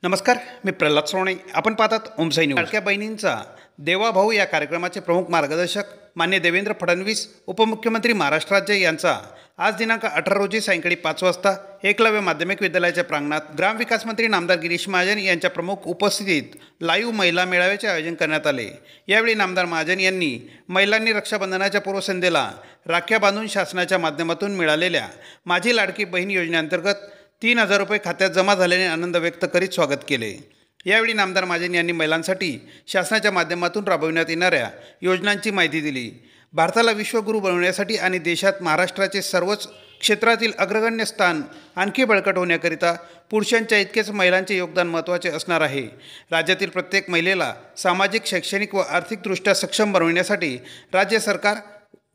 नमस्कार, मी प्रल्हाद सोने। आपण पाहतात ओमसाई न्यूज। लाडक्या बहिणींचा देवा भाऊ या कार्यक्रमाचे प्रमुख मार्गदर्शक मान्य देवेंद्र फडणवीस, उपमुख्यमंत्री महाराष्ट्र राज्य यांचा आज दिनांक 18 रोजी सायंकाळी 5 वाजता एकलव्य माध्यमिक विद्यालयाच्या प्रांगणात ग्रामविकास मंत्री नामदार गिरीश महाजन यांच्या प्रमुख उपस्थितीत लाईव्ह महिला मेळाव्याचे आयोजन करण्यात आले। यावेळी नामदार महाजन यांनी महिलांनी रक्षाबंधनाच्या पूर्वसंध्येला राख्या बांधून शासनाच्या माध्यमातून मिळालेल्या माझी लाडकी बहीण योजनेअंतर्गत 3,000 रुपये खात्यात जमा झाल्याने आनंद व्यक्त करीत स्वागत केले। यावेळी नामदार महाजन यांनी महिलांसाठी शासनाच्या माध्यमातून राबविण्यात येणाऱ्या योजनांची माहिती दिली। भारताला विश्वगुरू बनवण्यासाठी आणि देशात महाराष्ट्राचे सर्वच क्षेत्रातील अग्रगण्य स्थान आणखी बळकट होण्याकरिता पुरुषांच्या इतकेच महिलांचे योगदान महत्त्वाचे असणार आहे। राज्यातील प्रत्येक महिलेला सामाजिक, शैक्षणिक व आर्थिकदृष्ट्या सक्षम बनविण्यासाठी राज्य सरकार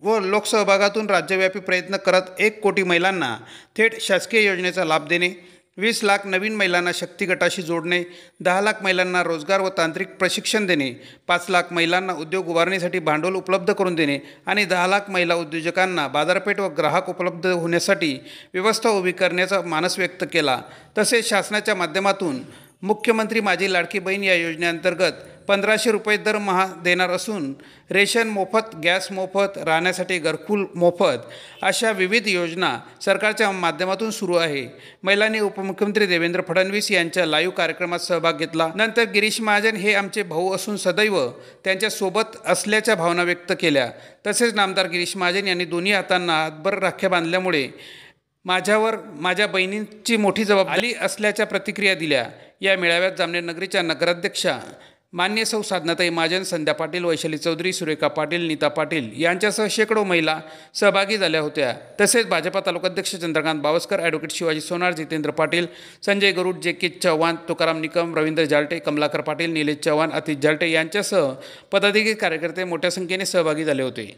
व लोकसहभागातून राज्यव्यापी प्रयत्न करत 1 कोटी महिलांना थेट शासकीय योजनेचा लाभ देणे, 20 लाख नवीन महिलांना शक्ती गटाशी जोडणे, 10 लाख महिलांना रोजगार व तांत्रिक प्रशिक्षण देणे, 5 लाख महिलांना उद्योग उभारणीसाठी भांडवल उपलब्ध करून देणे आणि 10 लाख महिला उद्योजकांना बाजारपेठ व ग्राहक उपलब्ध होण्यासाठी व्यवस्था उभी करण्याचा मानस व्यक्त केला। तसेच शासनाच्या माध्यमातून मुख्यमंत्री माझी लाडकी बहीण या योजनेअंतर्गत 1,500 रुपये दरमहा देणार असून रेशन मोफत, गॅस मोफत, राहण्यासाठी घरकुल मोफत अशा विविध योजना सरकारच्या माध्यमातून सुरू आहे। महिलांनी उपमुख्यमंत्री देवेंद्र फडणवीस यांच्या लाईव्ह कार्यक्रमात सहभाग घेतला। नंतर गिरीश महाजन हे आमचे भाऊ असून सदैव त्यांच्या सोबत असल्याच्या भावना व्यक्त केल्या। तसेच नामदार गिरीश महाजन यांनी दोन्ही हातांना हातभर राख्या बांधल्यामुळे माझ्यावर माझ्या बहिणींची मोठी जबाबदारी असल्याच्या प्रतिक्रिया दिल्या। या मेळाव्यात जामनेर नगरीच्या नगराध्यक्षा मान्य सौ साधनाताई महाजन, संध्या पाटील, वैशाली चौधरी, सुरेखा पाटील, नीता पाटील यांच्यासह शेकडो महिला सहभागी झाल्या होत्या। तसेच भाजपा तालुकाध्यक्ष चंद्रकांत बावस्कर, ॲडव्होकेट शिवाजी सोनार, जितेंद्र पाटील, संजय गरुड, जे.के. चव्हाण, तुकाराम निकम, रवींद्र जालटे, कमलाकर पाटील, निलेश चव्हाण, अतिश जालटे यांच्यासह पदाधिकारी, कार्यकर्ते मोठ्या संख्येने सहभागी झाले होते।